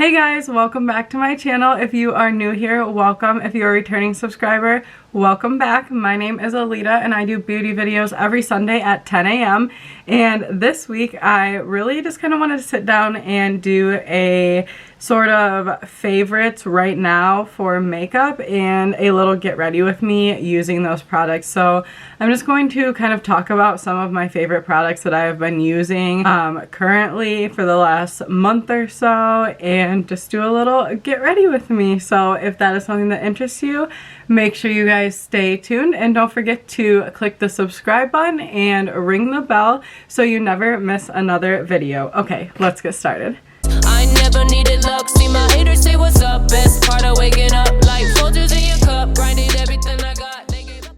Hey guys, welcome back to my channel. If you are new here, welcome. If you're a returning subscriber, welcome back. My name is Alita and I do beauty videos every Sunday at 10 a.m. And this week I really just kind of wanted to sit down and do a sort of favorites right now for makeup and a little get ready with me using those products. So I'm just going to kind of talk about some of my favorite products that I have been using currently for the last month or so, and just do a little get ready with me. So if that is something that interests you, make sure you guys stay tuned and don't forget to click the subscribe button and ring the bell so you never miss another video. Okay, let's get started. I never needed luck, see my haters say what's up. Best part of waking up, like Folgers in your cup, grinded everything I got.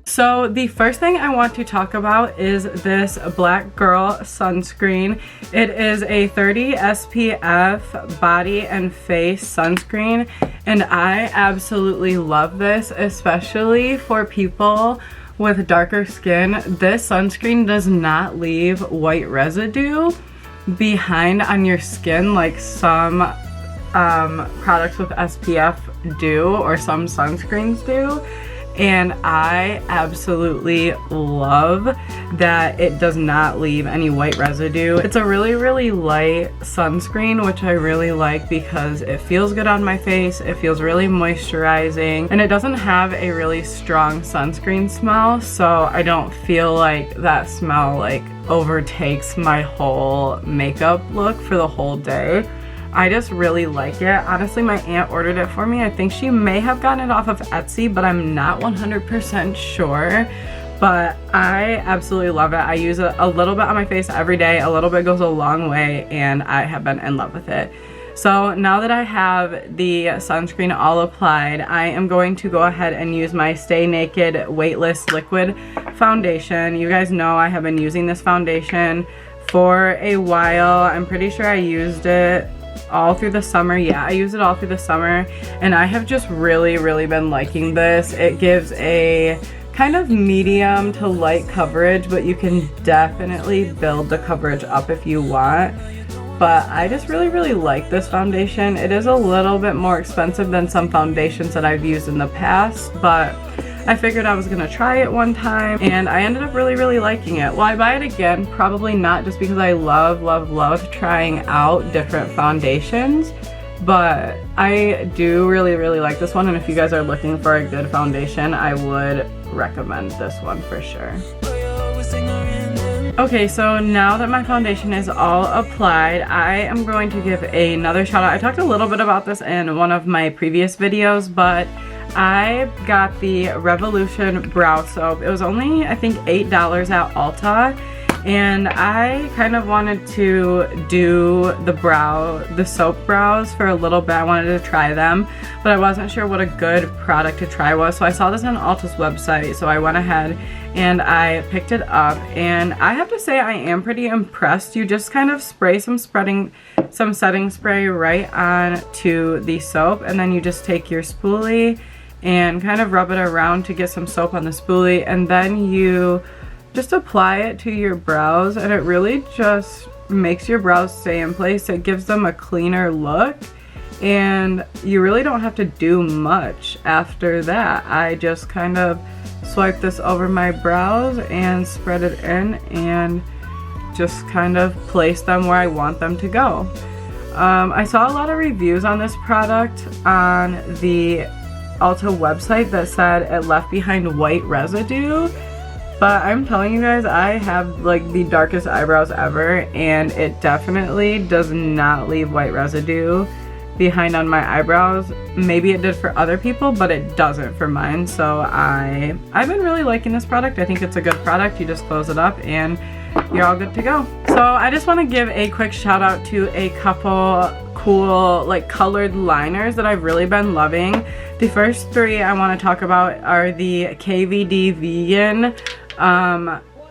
So the first thing I want to talk about is this Black Girl sunscreen. It is a 30 SPF body and face sunscreen, and I absolutely love this, especially for people with darker skin. This sunscreen does not leave white residue behind on your skin like some products with SPF do, or some sunscreens do. And I absolutely love that it does not leave any white residue. It's a really light sunscreen, which I really like because it feels good on my face. It feels really moisturizing, and it doesn't have a really strong sunscreen smell, so I don't feel like that smell like overtakes my whole makeup look for the whole day. I just really like it. Honestly, my aunt ordered it for me. I think she may have gotten it off of Etsy, but I'm not 100% sure. But I absolutely love it. I use it a little bit on my face every day. A little bit goes a long way, and I have been in love with it. So now that I have the sunscreen all applied, I am going to go ahead and use my Stay Naked Weightless Liquid Foundation. You guys know I have been using this foundation for a while. I'm pretty sure I used it all through the summer. Yeah, I use it all through the summer, and I have just really been liking this. It gives a kind of medium to light coverage, but you can definitely build the coverage up if you want. But I just really like this foundation. It is a little bit more expensive than some foundations that I've used in the past, but I figured I was gonna try it one time, and I ended up really liking it. Will I buy it again? Probably not, just because I love trying out different foundations, but I do really like this one, and if you guys are looking for a good foundation, I would recommend this one for sure. Okay, so now that my foundation is all applied, I am going to give another shout out. I talked a little bit about this in one of my previous videos, but I got the Revolution Brow Soap. It was only, I think, $8 at Ulta, and I kind of wanted to do the soap brows for a little bit. I wanted to try them, but I wasn't sure what a good product to try was, so I saw this on Ulta's website, so I went ahead and I picked it up, and I have to say I am pretty impressed. You just kind of spray some setting spray right on to the soap, and then you just take your spoolie and kind of rub it around to get some soap on the spoolie, and then you just apply it to your brows, and it really just makes your brows stay in place. It gives them a cleaner look, and you really don't have to do much after that. I just kind of swipe this over my brows and spread it in and just kind of place them where I want them to go. I saw a lot of reviews on this product on the Ulta website that said it left behind white residue, but I'm telling you guys, I have like the darkest eyebrows ever, and it definitely does not leave white residue behind on my eyebrows. Maybe it did for other people, but it doesn't for mine. So I've been really liking this product. I think it's a good product. You just close it up and you're all good to go. So I just want to give a quick shout out to a couple cool like colored liners that I've really been loving. The first three I want to talk about are the KVD Vegan.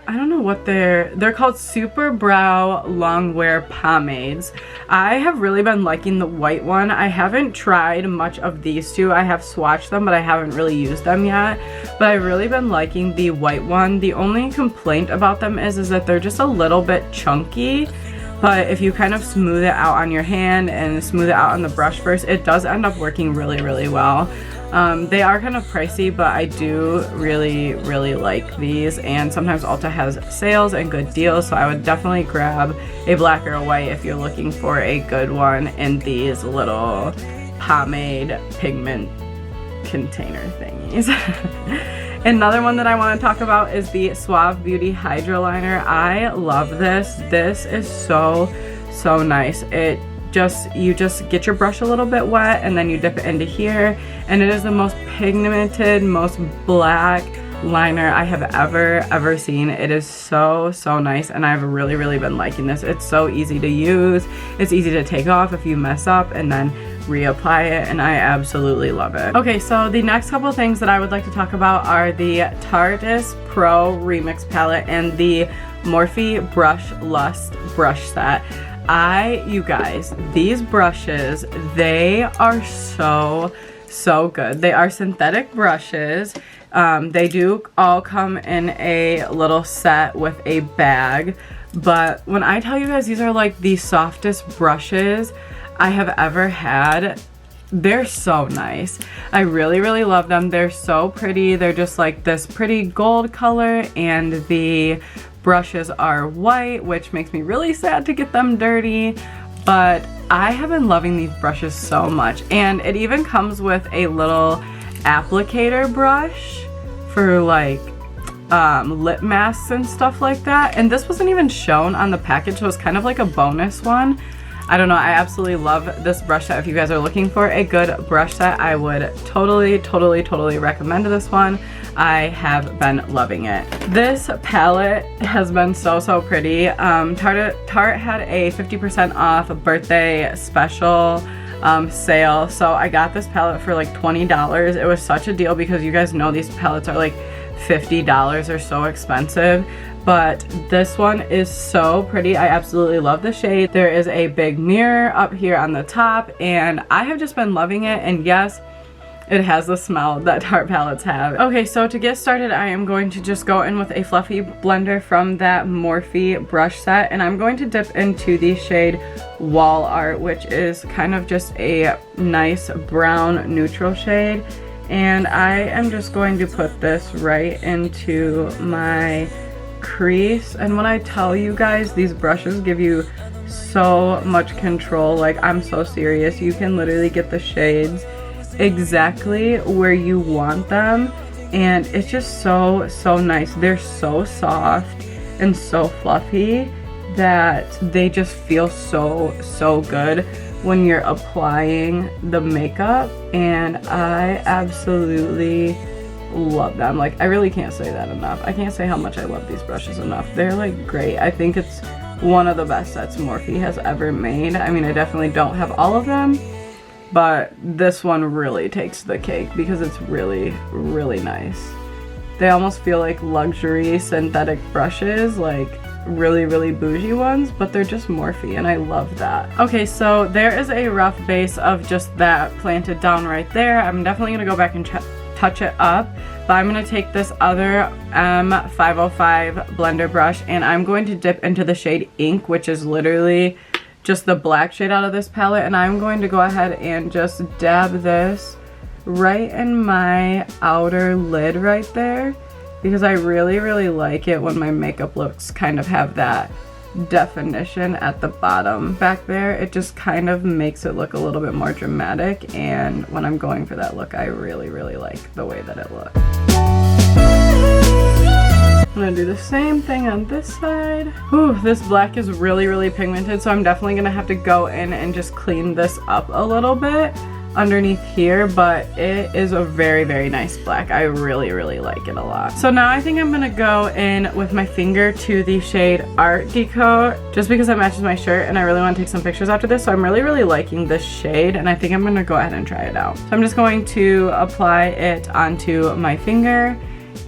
I don't know what they're called, Super Brow Long Wear Pomades. I have really been liking the white one. I haven't tried much of these two. I have swatched them, but I haven't really used them yet. But I've really been liking the white one. The only complaint about them is that they're just a little bit chunky. but if you kind of smooth it out on your hand and smooth it out on the brush first, it does end up working really, really well. They are kind of pricey, but I do really, really like these, and sometimes Ulta has sales and good deals, so I would definitely grab a black or a white if you're looking for a good one in these little pomade pigment container thingies. Another one that I want to talk about is the Suave Beauty Hydro Liner. I love this. This is so nice. You just get your brush a little bit wet and then you dip it into here, and it is the most pigmented, most black liner I have ever seen. It is so nice, and I've really been liking this. It's so easy to use. It's easy to take off if you mess up and then reapply it, and I absolutely love it. Okay, so the next couple things that I would like to talk about are the Tarteist Pro Remix palette and the Morphe Brush Lust brush set. You guys, these brushes, they are so good. They are synthetic brushes. They do all come in a little set with a bag, but when I tell you guys these are like the softest brushes I have ever had, they're so nice. I really love them. They're so pretty. They're just like this pretty gold color, and the brushes are white, which makes me really sad to get them dirty, but I have been loving these brushes so much. And it even comes with a little applicator brush for like lip masks and stuff like that, and this wasn't even shown on the package, so it's kind of like a bonus one. I don't know, I absolutely love this brush set. If you guys are looking for a good brush set, I would totally recommend this one. I have been loving it. This palette has been so pretty. Tarte had a 50% off birthday special sale, so I got this palette for like $20. It was such a deal because you guys know these palettes are like $50 or so expensive. But this one is so pretty. I absolutely love the shade. There is a big mirror up here on the top, and I have just been loving it. And yes, it has the smell that Tarte palettes have. Okay, so to get started, I am going to just go in with a fluffy blender from that Morphe brush set, and I'm going to dip into the shade Wall Art, which is kind of just a nice brown neutral shade. And I am just going to put this right into my crease. And when I tell you guys, these brushes give you so much control, like I'm so serious, you can literally get the shades exactly where you want them, and it's just so nice. They're so soft and so fluffy that they just feel so good when you're applying the makeup, and I absolutely love them. Like, I really can't say that enough. I can't say how much I love these brushes enough. They're like great. I think it's one of the best sets Morphe has ever made. I mean, I definitely don't have all of them, but this one really takes the cake because it's really nice. They almost feel like luxury synthetic brushes, like really bougie ones, but they're just Morphe, and I love that. Okay, so there is a rough base of just that planted down right there. I'm definitely gonna go back and touch it up, but I'm going to take this other M505 blender brush, and I'm going to dip into the shade Ink, which is literally just the black shade out of this palette, and I'm going to go ahead and just dab this right in my outer lid right there, because I really like it when my makeup looks kind of have that definition at the bottom back there. It just kind of makes it look a little bit more dramatic, and when I'm going for that look, I really like the way that it looks. I'm gonna do the same thing on this side. Ooh, this black is really pigmented, so I'm definitely gonna have to go in and just clean this up a little bit underneath here, but it is a very nice black. I really like it a lot. So now I think I'm gonna go in with my finger to the shade Art Deco, just because it matches my shirt, and I really want to take some pictures after this, so I'm really liking this shade, and I think I'm gonna go ahead and try it out. So I'm just going to apply it onto my finger,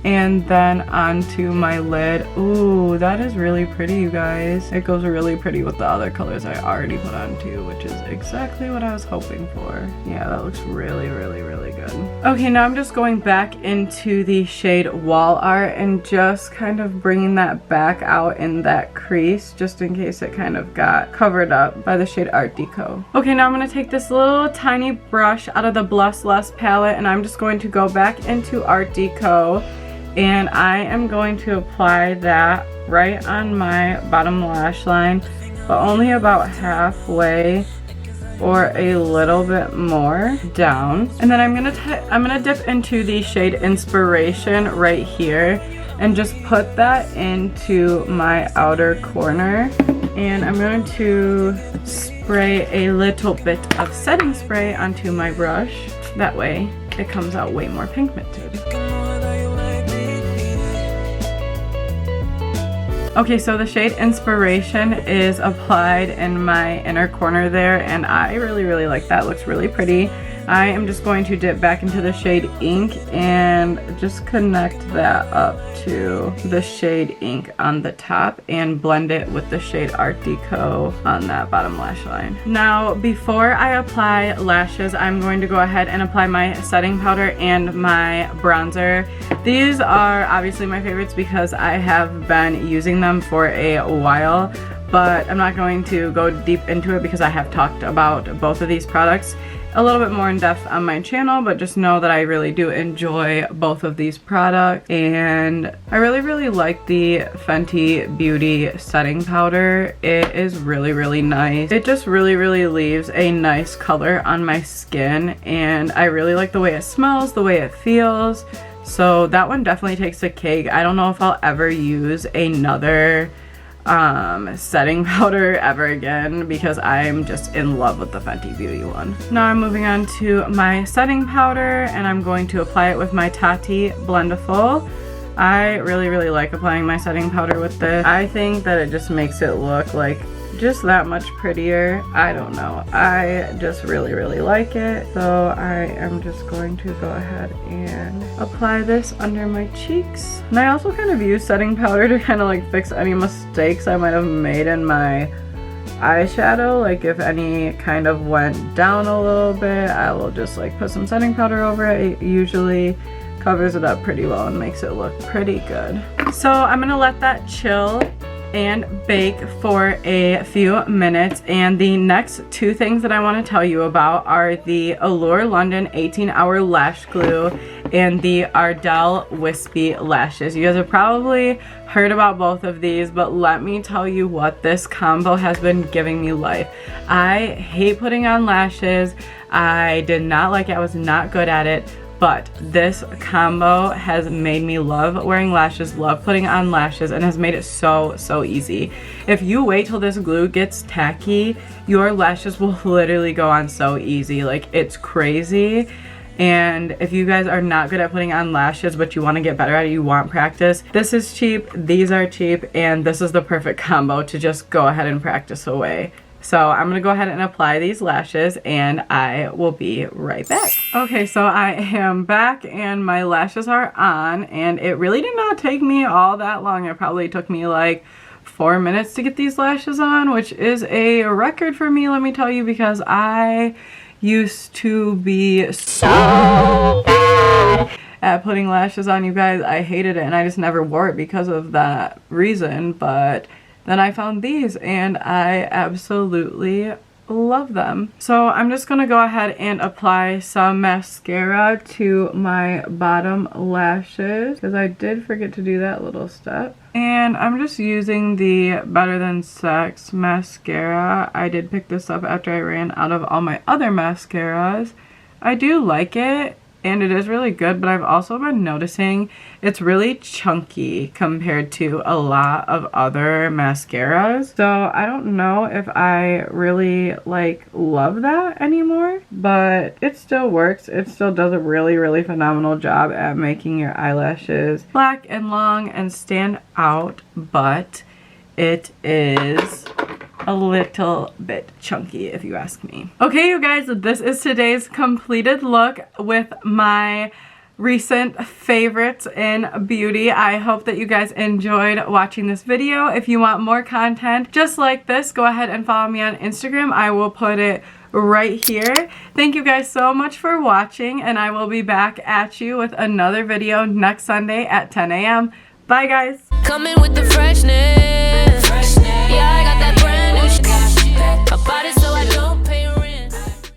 and then onto my lid. Ooh, that is really pretty, you guys. It goes really pretty with the other colors I already put on too, which is exactly what I was hoping for. Yeah, that looks really, really, really good. Okay, now I'm just going back into the shade Wall Art and just kind of bringing that back out in that crease, just in case it kind of got covered up by the shade Art Deco. Okay, now I'm going to take this little tiny brush out of the Blush Less palette, and I'm just going to go back into Art Deco, and I am going to apply that right on my bottom lash line, but only about halfway or a little bit more down. And then I'm gonna dip into the shade Inspiration right here and just put that into my outer corner. And I'm going to spray a little bit of setting spray onto my brush. That way it comes out way more pigmented. Okay, so the shade Inspiration is applied in my inner corner there, and I really, really like that. It looks really pretty. I am just going to dip back into the shade Ink and just connect that up to the shade Ink on the top and blend it with the shade Art Deco on that bottom lash line. Now, before I apply lashes, I'm going to go ahead and apply my setting powder and my bronzer. These are obviously my favorites because I have been using them for a while, but I'm not going to go deep into it because I have talked about both of these products a little bit more in depth on my channel, but just know that I really do enjoy both of these products, and I really, really like the Fenty Beauty setting powder. It is really, really nice. It just really, really leaves a nice color on my skin, and I really like the way it smells, the way it feels. So that one definitely takes a cake. I don't know if I'll ever use another setting powder ever again because I'm just in love with the Fenty Beauty one. Now I'm moving on to my setting powder, and I'm going to apply it with my Tati Blendiful. I really, really like applying my setting powder with this. I think that it just makes it look like just that much prettier. I don't know. I just really, really like it. So I am just going to go ahead and apply this under my cheeks. And I also kind of use setting powder to kind of like fix any mistakes I might have made in my eyeshadow. Like if any kind of went down a little bit, I will just like put some setting powder over it. It usually covers it up pretty well and makes it look pretty good. So I'm gonna let that chill and bake for a few minutes, and the next two things that I want to tell you about are the Allure London 18-hour lash glue and the Ardell wispy lashes. You guys have probably heard about both of these, but let me tell you what, this combo has been giving me life. I hate putting on lashes. I did not like it. I was not good at it. But this combo has made me love wearing lashes, love putting on lashes, and has made it so, so easy. If you wait till this glue gets tacky, your lashes will literally go on so easy. Like, it's crazy. And if you guys are not good at putting on lashes, but you want to get better at it, you want practice, this is cheap, these are cheap, and this is the perfect combo to just go ahead and practice away. So I'm going to go ahead and apply these lashes, and I will be right back. Okay, so I am back and my lashes are on, and it really did not take me all that long. It probably took me like 4 minutes to get these lashes on, which is a record for me, let me tell you, because I used to be so bad at putting lashes on, you guys. I hated it, and I just never wore it because of that reason, but then I found these and I absolutely love them. So I'm just gonna go ahead and apply some mascara to my bottom lashes because I did forget to do that little step. And I'm just using the Better Than Sex mascara. I did pick this up after I ran out of all my other mascaras. I do like it, and it is really good, but I've also been noticing it's really chunky compared to a lot of other mascaras. So I don't know if I really like love that anymore, but it still works. It still does a really, really phenomenal job at making your eyelashes black and long and stand out, but it is a little bit chunky if you ask me. Okay, you guys, this is today's completed look with my recent favorites in beauty. I hope that you guys enjoyed watching this video. If you want more content just like this, go ahead and follow me on Instagram. I will put it right here. Thank you guys so much for watching, and I will be back at you with another video next Sunday at 10 a.m. Bye guys. Coming with the freshness. Yeah, I got that brand new shit. My body's